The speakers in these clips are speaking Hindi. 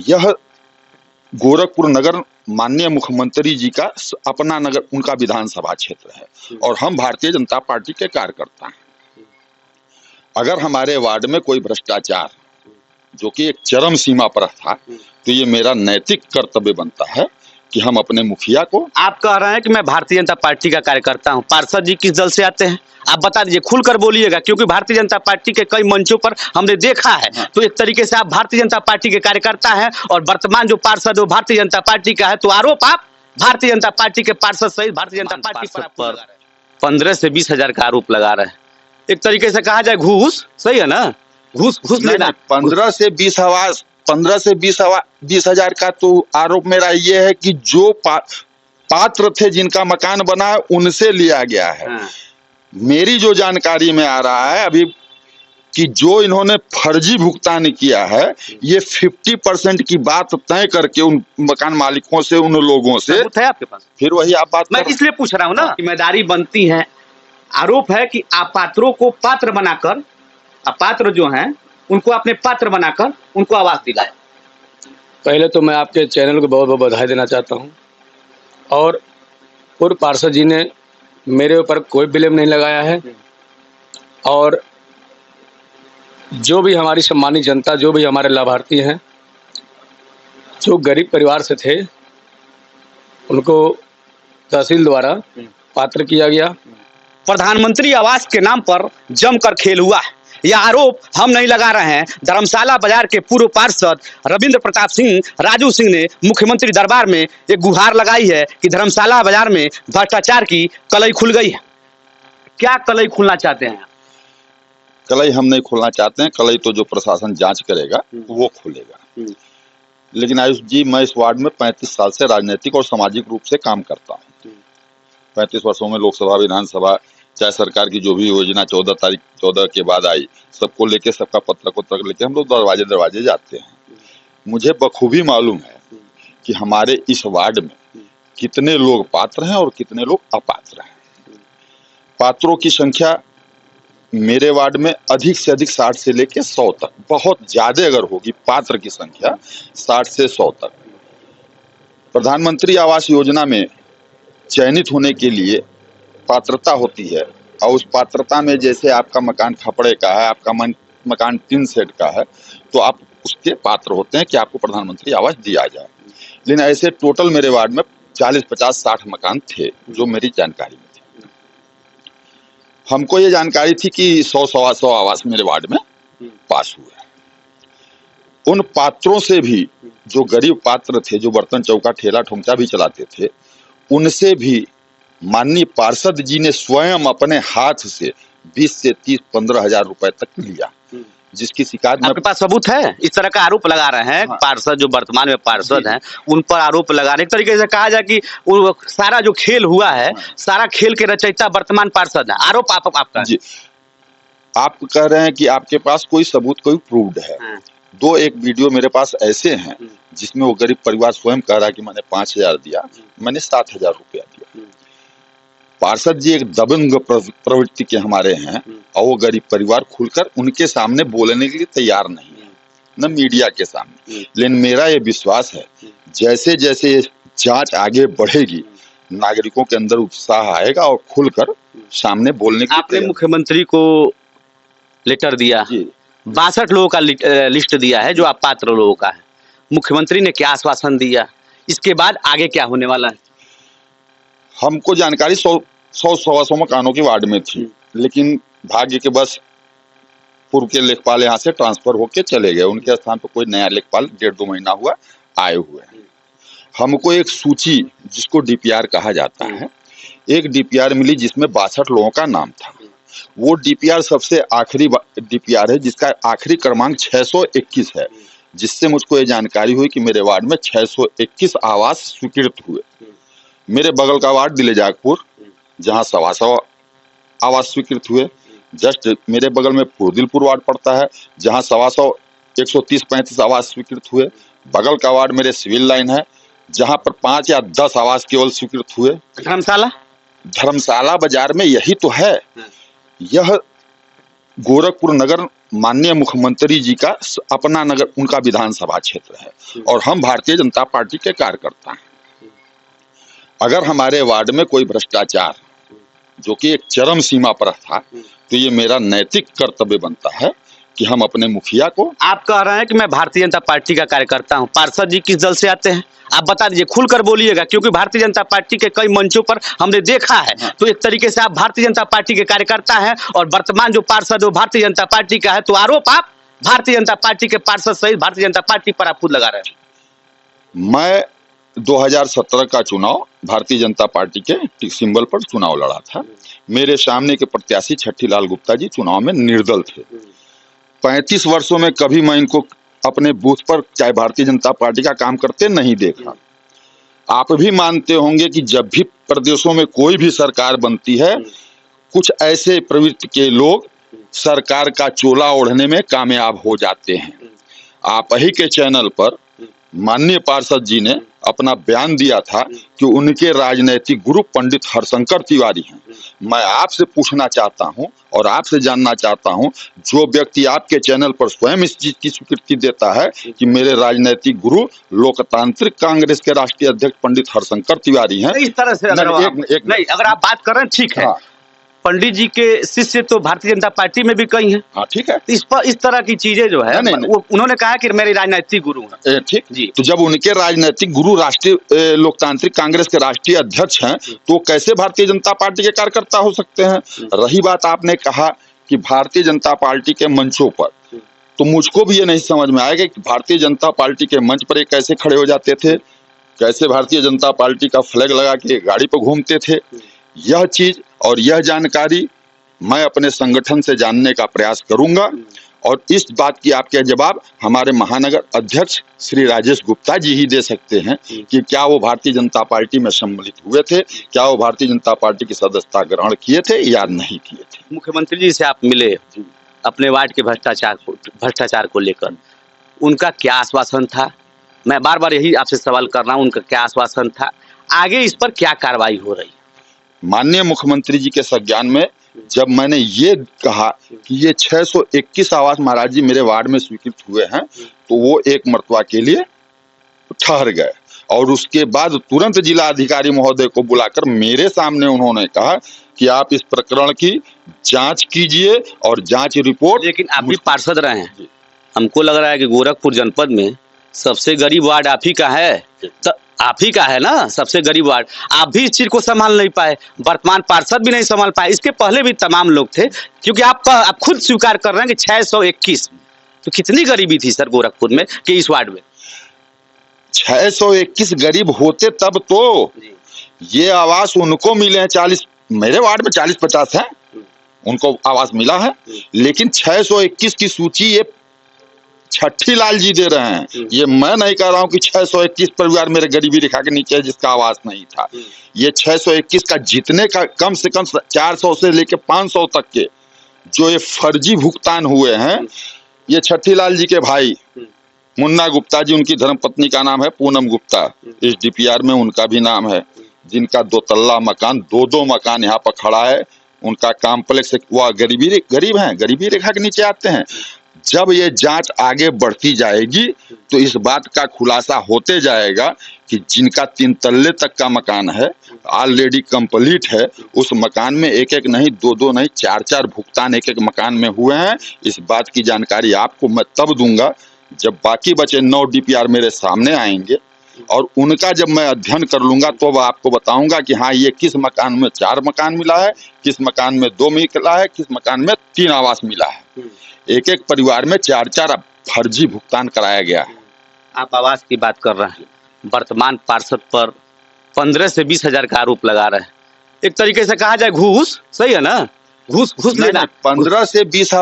यह गोरखपुर नगर माननीय मुख्यमंत्री जी का अपना नगर, उनका विधानसभा क्षेत्र है और हम भारतीय जनता पार्टी के कार्यकर्ता हैं। अगर हमारे वार्ड में कोई भ्रष्टाचार जो कि एक चरम सीमा पर था, तो ये मेरा नैतिक कर्तव्य बनता है कि हम अपने मुखिया को। आप कह रहे हैं कि मैं भारतीय जनता पार्टी का कार्यकर्ता हूं, पार्षद जी किस दल से आते हैं आप बता दीजिए, खुलकर बोलिएगा, क्योंकि भारतीय जनता पार्टी के कई मंचों पर हमने देखा है। हाँ। तो एक तरीके से आप भारतीय जनता पार्टी के कार्यकर्ता हैं और वर्तमान जो पार्षद है वो भारतीय जनता पार्टी का है, तो आरोप आप भारतीय जनता पार्टी के पार्षद सहित भारतीय जनता पार्टी पर 15 से 20 हजार का आरोप लगा रहे हैं। एक तरीके से कहा जाए घूस, सही है ना? घूस लेना। 15 से 20 हजार का तो आरोप मेरा ये है कि जो पात्र थे जिनका मकान बना है उनसे लिया गया है। हाँ। मेरी जो जानकारी में आ रहा है अभी कि जो इन्होंने फर्जी भुगतान किया है, ये 50% की बात तय करके उन मकान मालिकों से, उन लोगों से। सबूत है आपके पास? फिर वही आप बात मैं इसलिए पूछ रहा हूँ ना, जिम्मेदारी बनती है। आरोप है कि अपात्रों को पात्र बनाकर, अपात्र जो हैं उनको अपने पात्र बनाकर उनको आवास दिलाए। पहले तो मैं आपके चैनल को बहुत बहुत बधाई देना चाहता हूं और पूर्व पार्षद जी ने मेरे ऊपर कोई ब्लेम नहीं लगाया है और जो भी हमारी सम्मानित जनता, जो भी हमारे लाभार्थी हैं, जो गरीब परिवार से थे, उनको तहसील द्वारा पात्र किया गया। प्रधानमंत्री आवास के नाम पर जमकर खेल हुआ है। यह आरोप हम नहीं लगा रहे हैं। धर्मशाला बाजार के पूर्व पार्षद रविंद्र प्रताप सिंह राजू सिंह ने मुख्यमंत्री दरबार में एक गुहार लगाई है कि धर्मशाला बाजार में भ्रष्टाचार की कलई खुल गई है। क्या कलई खुलना चाहते हैं? कलई हम नहीं खोलना चाहते हैं। कलई तो जो प्रशासन जांच करेगा वो खोलेगा। लेकिन आयुष जी, मैं इस वार्ड में 35 साल से राजनीतिक और सामाजिक रूप से काम करता हूँ। 35 वर्षों में लोकसभा, विधानसभा, चाहे सरकार की जो भी योजना 14 के बाद आई, सबको लेके, सबका पत्र लेके हम लोग दरवाजे दरवाजे जाते हैं। मुझे बखूबी मालूम है कि हमारे इस वार्ड में कितने लोग पात्र हैं और कितने लोग अपात्र हैं। पात्रों की संख्या मेरे वार्ड में अधिक से अधिक 60 से लेके 100 तक, बहुत ज्यादा अगर होगी पात्र की संख्या 60 से 100 तक। प्रधानमंत्री आवास योजना में चयनित होने के लिए पात्रता होती है और उस पात्रता में जैसे आपका मकान खपड़े का है, आपका मकान टिन शेड का है, तो आप उसके पात्र होते हैं कि आपको प्रधानमंत्री आवास दिया जाए। लेकिन ऐसे टोटल मेरे वार्ड में 40, 50, 60 मकान थे जो मेरी जानकारी में थे। हमको ये जानकारी थी कि 100-125 आवास मेरे वार्ड में पास हुए हैं। उन पात्रों से भी, जो गरीब पात्र थे, जो बर्तन चौका ठेला ठुमका भी चलाते थे, उनसे भी माननीय पार्षद जी ने स्वयं अपने हाथ से 20 से 30-15 हजार रुपए तक लिया, जिसकी शिकायत आपके पास सबूत है? इस तरह का आरोप लगा रहे हैं। हाँ। पार्षद जो वर्तमान में पार्षद हैं उन पर आरोप लगा रहे हैं। एक तरीके से कहा जाए कि सारा जो खेल हुआ है, सारा खेल के रचयिता वर्तमान पार्षद है। आरोप आपका जी। आप कह रहे हैं कि आपके पास कोई सबूत, कोई प्रूव्ड है। हाँ। 1 वीडियो मेरे पास ऐसे हैं जिसमें वो गरीब परिवार स्वयं कह रहा है कि मैंने 5,000 दिया, मैंने 7,000 रुपया दिया। पार्षद जी एक दबंग प्रवृत्ति के हमारे हैं और वो गरीब परिवार खुलकर उनके सामने बोलने के लिए तैयार नहीं है, न मीडिया के सामने। लेकिन मेरा ये विश्वास है, जैसे जैसे जांच आगे बढ़ेगी, नागरिकों के अंदर उत्साह आएगा और खुलकर सामने बोलने की। आपने मुख्यमंत्री को लेटर दिया, 62 लोगों का लिस्ट दिया है जो अपात्र लोगों का है। मुख्यमंत्री ने क्या आश्वासन दिया? इसके बाद आगे क्या होने वाला है? हमको जानकारी 100-125 मकानों की वार्ड में थी, लेकिन भाग्य के बस पूर्व के लेखपाल यहाँ से ट्रांसफर होके चले गए। उनके स्थान पर कोई नया लेखपाल 1.5-2 महीना हुआ आए हुए हैं। हमको एक सूची, जिसको डीपीआर कहा जाता है, एक डीपीआर मिली जिसमें 62 लोगों का नाम था। वो डीपीआर सबसे आखिरी डीपीआर है जिसका आखिरी क्रमांक 621 है, जिससे मुझको ये जानकारी हुई कि मेरे वार्ड में 621 आवास स्वीकृत हुए। मेरे बगल का वार्ड दिलेजागपुर, जहाँ 125 आवास स्वीकृत हुए। जस्ट मेरे बगल में फुरदिलपुर वार्ड पड़ता है, जहाँ 125 130-35 आवास स्वीकृत हुए। बगल का वार्ड मेरे सिविल लाइन है, जहाँ पर 5 या 10 आवास केवल स्वीकृत हुए। धर्मशाला बाजार में यही तो है। यह गोरखपुर नगर माननीय मुख्यमंत्री जी का अपना नगर, उनका विधानसभा क्षेत्र है और हम भारतीय जनता पार्टी के कार्यकर्ता हैं। अगर हमारे वार्ड में कोई भ्रष्टाचार जो कि एक चरम सीमा पर था, तो ये मेरा नैतिक कर्तव्य बनता है कि हम अपने मुखिया को। आप कह रहे हैं कि मैं भारतीय जनता पार्टी का कार्यकर्ता हूं, पार्षद जी किस दल से आते हैं आप बता दीजिए, खुलकर बोलिएगा, क्योंकि भारतीय जनता पार्टी के कई मंचों पर हमने देखा है। तो एक तरीके से आप भारतीय जनता पार्टी के कार्यकर्ता हैं और वर्तमान जो पार्षद वो भारतीय जनता पार्टी का है, तो आरोप आप भारतीय जनता पार्टी के पार्षद सहित भारतीय जनता पार्टी पर आप खुद लगा रहे हैं। मैं 2017 का चुनाव भारतीय जनता पार्टी के सिंबल पर चुनाव लड़ा था। मेरे सामने के प्रत्याशी छट्टीलाल गुप्ता जी चुनाव में निर्दल थे। 35 वर्षों में कभी मैं इनको अपने बूथ पर चाहे भारतीय जनता पार्टी का काम करते नहीं देखा। आप भी मानते होंगे कि जब भी प्रदेशों में कोई भी सरकार बनती है, कुछ ऐसे प्रवृत्ति के लोग सरकार का चोला ओढ़ने में कामयाब हो जाते हैं। आप ही के चैनल पर माननीय पार्षद जी ने अपना बयान दिया था कि उनके राजनीतिक गुरु पंडित हरशंकर तिवारी हैं। मैं आपसे पूछना चाहता हूं और आपसे जानना चाहता हूं, जो व्यक्ति आपके चैनल पर स्वयं इस चीज की स्वीकृति देता है कि मेरे राजनीतिक गुरु लोकतांत्रिक कांग्रेस के राष्ट्रीय अध्यक्ष पंडित हरशंकर तिवारी हैं। इस तरह से अगर आप बात कर रहे हैं, ठीक है, हाँ। पंडित जी के शिष्य तो भारतीय जनता पार्टी में भी कई हैं। हाँ ठीक है। इस तरह की चीजें जो है नहीं। वो उन्होंने कहा कि मेरे राजनीतिक गुरु हैं। ठीक जी। तो जब उनके राजनीतिक गुरु राष्ट्रीय लोकतांत्रिक कांग्रेस के राष्ट्रीय अध्यक्ष हैं, तो कैसे भारतीय जनता पार्टी के कार्यकर्ता हो सकते हैं? रही बात आपने कहा कि भारतीय जनता पार्टी के मंचों पर, तो मुझको भी ये नहीं समझ में आएगा कि भारतीय जनता पार्टी के मंच पर ये कैसे खड़े हो जाते थे, कैसे भारतीय जनता पार्टी का फ्लैग लगा के गाड़ी पर घूमते थे। यह चीज और यह जानकारी मैं अपने संगठन से जानने का प्रयास करूंगा और इस बात की आपके जवाब हमारे महानगर अध्यक्ष श्री राजेश गुप्ता जी ही दे सकते हैं कि क्या वो भारतीय जनता पार्टी में सम्मिलित हुए थे, क्या वो भारतीय जनता पार्टी की सदस्यता ग्रहण किए थे या नहीं किए थे। मुख्यमंत्री जी से आप मिले अपने वार्ड के भ्रष्टाचार को लेकर, उनका क्या आश्वासन था? मैं बार बार यही आपसे सवाल कर रहा हूँ, उनका क्या आश्वासन था, आगे इस पर क्या कार्रवाई हो रही? माननीय मुख्यमंत्री जी के संज्ञान में जब मैंने ये कहा कि ये 621 आवास महाराज जी मेरे वार्ड में स्वीकृत हुए हैं, तो वो एक मर्तबा के लिए ठहर गए और उसके बाद तुरंत जिला अधिकारी महोदय को बुलाकर मेरे सामने उन्होंने कहा कि आप इस प्रकरण की जांच कीजिए और जांच रिपोर्ट। लेकिन आप भी पार्षद रहे हैं, हमको लग रहा है कि गोरखपुर जनपद में सबसे गरीब वार्ड आप ही का है, आप ही का है ना, सबसे गरीब वार्ड। आप भी इस चीज को संभाल नहीं पाए, वर्तमान पार्षद भी नहीं संभाल पाए, इसके पहले भी तमाम लोग थे, क्योंकि आप खुद स्वीकार कर रहे हैं कि 621, तो कितनी गरीबी थी सर गोरखपुर में कि इस वार्ड में 621 गरीब होते तब तो ये आवास उनको मिले हैं। 40 मेरे वार्ड में 40-50 है, उनको आवास मिला है, लेकिन 621 की सूची ये छट्टीलाल जी दे रहे हैं। ये मैं नहीं कह रहा हूं कि 621 परिवार मेरे गरीबी रेखा के नीचे है जिसका आवास नहीं था। ये 621 का जितने का कम से कम 400 से लेके 500 तक के जो ये फर्जी भुगतान हुए हैं, ये छट्टीलाल जी के भाई मुन्ना गुप्ता जी, उनकी धर्मपत्नी का नाम है पूनम गुप्ता, इस DPR में उनका भी नाम है, जिनका 2 तल्ला मकान, 2 मकान यहाँ पर खड़ा है, उनका कॉम्प्लेक्स, वह गरीब हैं, गरीबी रेखा के नीचे आते हैं। जब ये जांच आगे बढ़ती जाएगी तो इस बात का खुलासा होते जाएगा कि जिनका 3 तल्ले तक का मकान है, ऑलरेडी कंप्लीट है, उस मकान में एक नहीं, 2 नहीं, 4 भुगतान एक मकान में हुए हैं। इस बात की जानकारी आपको मैं तब दूंगा जब बाकी बचे 9 DPR मेरे सामने आएंगे और उनका जब मैं अध्ययन कर लूंगा तो वह आपको बताऊंगा कि हाँ, ये किस मकान में 4 मकान मिला है, किस मकान में 2 मिला है, किस मकान में 3 आवास मिला है। एक परिवार में 4 फर्जी भुगतान कराया गया है। आप आवास की बात कर रहे हैं, वर्तमान पार्षद पर 15 से 20 हजार का आरोप लगा रहे हैं। एक तरीके से कहा जाए घूस, सही है ना, घूस लेना। 15 से 20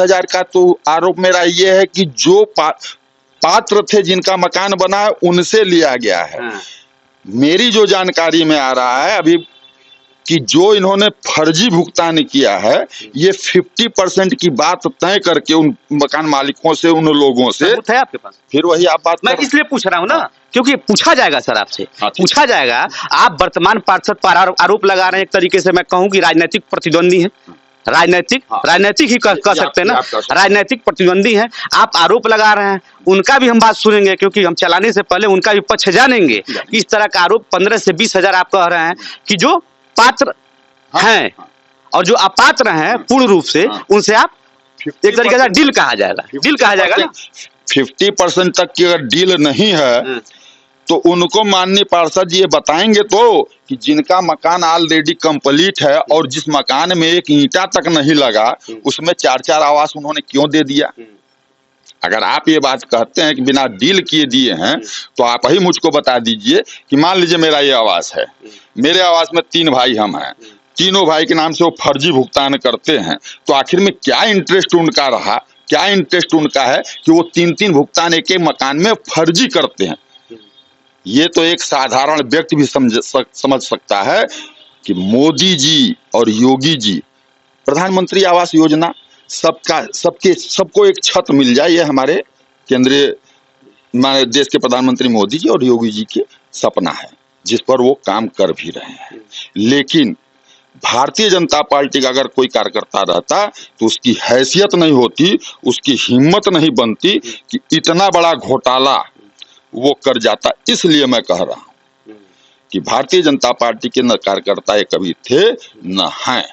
हजार का तो आरोप मेरा ये है कि जो पात्र थे जिनका मकान बना है उनसे लिया गया है। मेरी जो जानकारी में आ रहा है अभी कि जो इन्होंने फर्जी भुगतान किया है, ये 50% की बात तय करके उन मकान मालिकों से, उन लोगों से है आपके पास, फिर वही आप बात, मैं इसलिए पूछ रहा हूँ ना, क्योंकि पूछा जाएगा सर आपसे, पूछा जाएगा। आप वर्तमान पार्षद पर आरोप लगा रहे हैं, एक तरीके से मैं कहूँ कि राजनीतिक प्रतिद्वंदी है, राजनीतिक ही कह सकते हैं ना, राजनीतिक प्रतिद्वंदी हैं। आप आरोप लगा रहे हैं, उनका भी हम बात सुनेंगे, क्योंकि हम चलाने से पहले उनका भी पक्ष जानेंगे। इस तरह का आरोप 15 से 20 हजार आप कह रहे हैं कि जो पात्र हैं और जो अपात्र हैं पूर्ण रूप से, उनसे आप एक तरीके से डील कहा जाएगा ना। 50% तक की अगर डील नहीं है तो उनको माननीय पार्षद जी ये बताएंगे तो कि जिनका मकान ऑलरेडी कंप्लीट है और जिस मकान में एक ईंटा तक नहीं लगा, उसमें 4-4 आवास उन्होंने क्यों दे दिया। अगर आप ये बात कहते हैं कि बिना डील किए दिए हैं, तो आप ही मुझको बता दीजिए कि मान लीजिए मेरा ये आवास है, मेरे आवास में 3 भाई हम हैं, तीनों भाई के नाम से वो फर्जी भुगतान करते हैं, तो आखिर में क्या इंटरेस्ट उनका रहा, क्या इंटरेस्ट उनका है कि वो 3-3 भुगतान एक एक मकान में फर्जी करते हैं। ये तो एक साधारण व्यक्ति भी समझ सकता है कि मोदी जी और योगी जी प्रधानमंत्री आवास योजना सबको एक छत मिल जाए, ये हमारे देश के प्रधानमंत्री मोदी जी और योगी जी के सपना है, जिस पर वो काम कर भी रहे हैं। लेकिन भारतीय जनता पार्टी का अगर कोई कार्यकर्ता रहता तो उसकी हैसियत नहीं होती, उसकी हिम्मत नहीं बनती कि इतना बड़ा घोटाला वो कर जाता। इसलिए मैं कह रहा हूं कि भारतीय जनता पार्टी के न कार्यकर्ता कभी थे न हैं।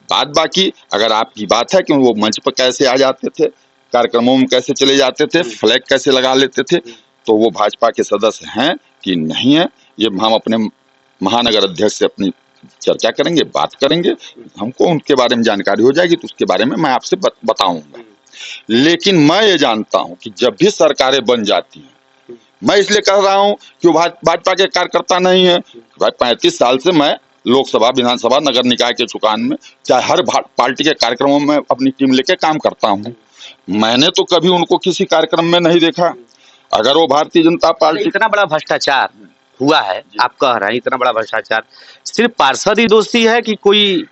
बात बाकी अगर आपकी बात है कि वो मंच पर कैसे आ जाते थे, कार्यक्रमों में कैसे चले जाते थे, फ्लैग कैसे लगा लेते थे, तो वो भाजपा के सदस्य हैं कि नहीं है, ये हम अपने महानगर अध्यक्ष से अपनी चर्चा करेंगे, बात करेंगे, हमको उनके बारे में जानकारी हो जाएगी तो उसके बारे में मैं आपसे बताऊंगा। लेकिन मैं ये जानता हूं कि जब भी सरकारें बन जाती हैं, मैं इसलिए कह रहा हूं कि भाजपा के कार्यकर्ता नहीं है, भाई 35 साल से मैं लोकसभा, विधानसभा, नगर निकाय के चुकान में चाहे हर पार्टी के कार्यक्रमों में अपनी टीम लेके काम करता हूं। मैंने तो कभी उनको किसी कार्यक्रम में नहीं देखा। अगर वो भारतीय जनता पार्टी, इतना बड़ा भ्रष्टाचार हुआ है, आप कह रहे हैं इतना बड़ा भ्रष्टाचार, सिर्फ पार्षद ही दोषी है कि कोई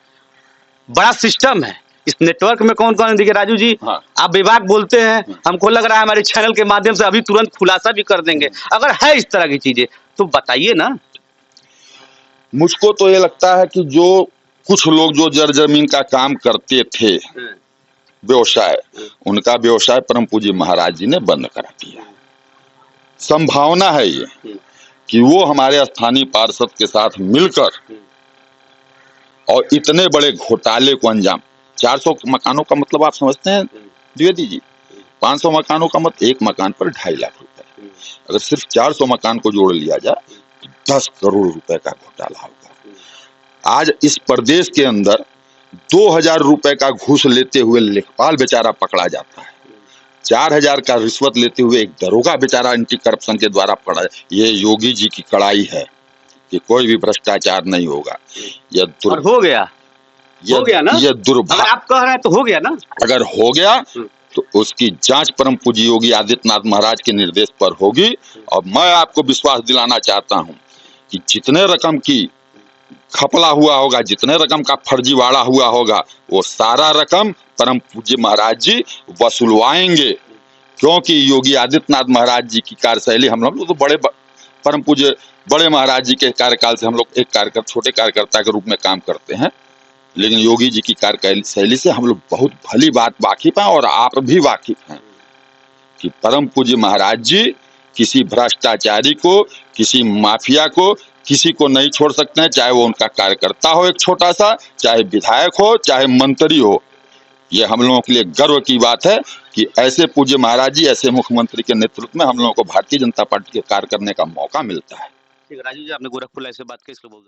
बड़ा सिस्टम है इस नेटवर्क में? कौन कौन? देखिए राजू जी, आप विभाग बोलते हैं, हमको लग रहा है हमारे चैनल के माध्यम से अभी तुरंत खुलासा भी कर देंगे। अगर है इस तरह की चीजें तो बताइए ना। मुझको तो ये लगता है कि जो कुछ लोग जो जमीन का काम करते थे, व्यवसाय, उनका व्यवसाय परम पूज्य महाराज जी ने बंद करा दिया। संभावना है ये कि वो हमारे स्थानीय पार्षद के साथ मिलकर और इतने बड़े घोटाले को अंजाम, 400 मकानों का मतलब आप समझते हैं द्विवेदी जी, 500 मकानों का मतलब एक मकान पर 2.5 लाख रुपए। अगर सिर्फ 400 मकान को जोड़ लिया जाए तो 10 करोड़ रुपए का घोटाला होगा। आज इस प्रदेश के अंदर 2000 रुपए का घूस लेते हुए लेखपाल बेचारा पकड़ा जाता है, 4000 का रिश्वत लेते हुए एक दरोगा बेचारा एंटी करप्शन के द्वारा पकड़ा। ये योगी जी की कड़ाई है कि कोई भी भ्रष्टाचार नहीं होगा। यह हो गया ना, ये दुर्भाग्य, आप कह रहे हैं तो हो गया ना। अगर हो गया तो उसकी जांच परम पूज्य योगी आदित्यनाथ महाराज के निर्देश पर होगी। और मैं आपको विश्वास दिलाना चाहता हूं कि जितने रकम की खपला हुआ होगा, जितने रकम का फर्जीवाड़ा हुआ होगा, वो सारा रकम परम पूज्य महाराज जी वसूलवाएंगे। क्योंकि योगी आदित्यनाथ महाराज जी की कार्यशैली, हम लोग तो बड़े परम पूज्य बड़े महाराज जी के कार्यकाल से हम लोग एक छोटे कार्यकर्ता के रूप में काम करते हैं, लेकिन योगी जी की कार्यशैली से हम लोग बहुत भली बात वाकिफ हैं और आप भी वाकिफ हैं कि परम पूज्य महाराज जी किसी भ्रष्टाचारी को, किसी माफिया को, किसी को नहीं छोड़ सकते हैं, चाहे वो उनका कार्यकर्ता हो एक छोटा सा, चाहे विधायक हो, चाहे मंत्री हो। ये हम लोगों के लिए गर्व की बात है कि ऐसे पूज्य महाराज जी, ऐसे मुख्यमंत्री के नेतृत्व में हम लोगों को भारतीय जनता पार्टी के कार्य करने का मौका मिलता है। ठीक है राजू जी, आपने गोरखपुर लाइव से बात की, इसको बोल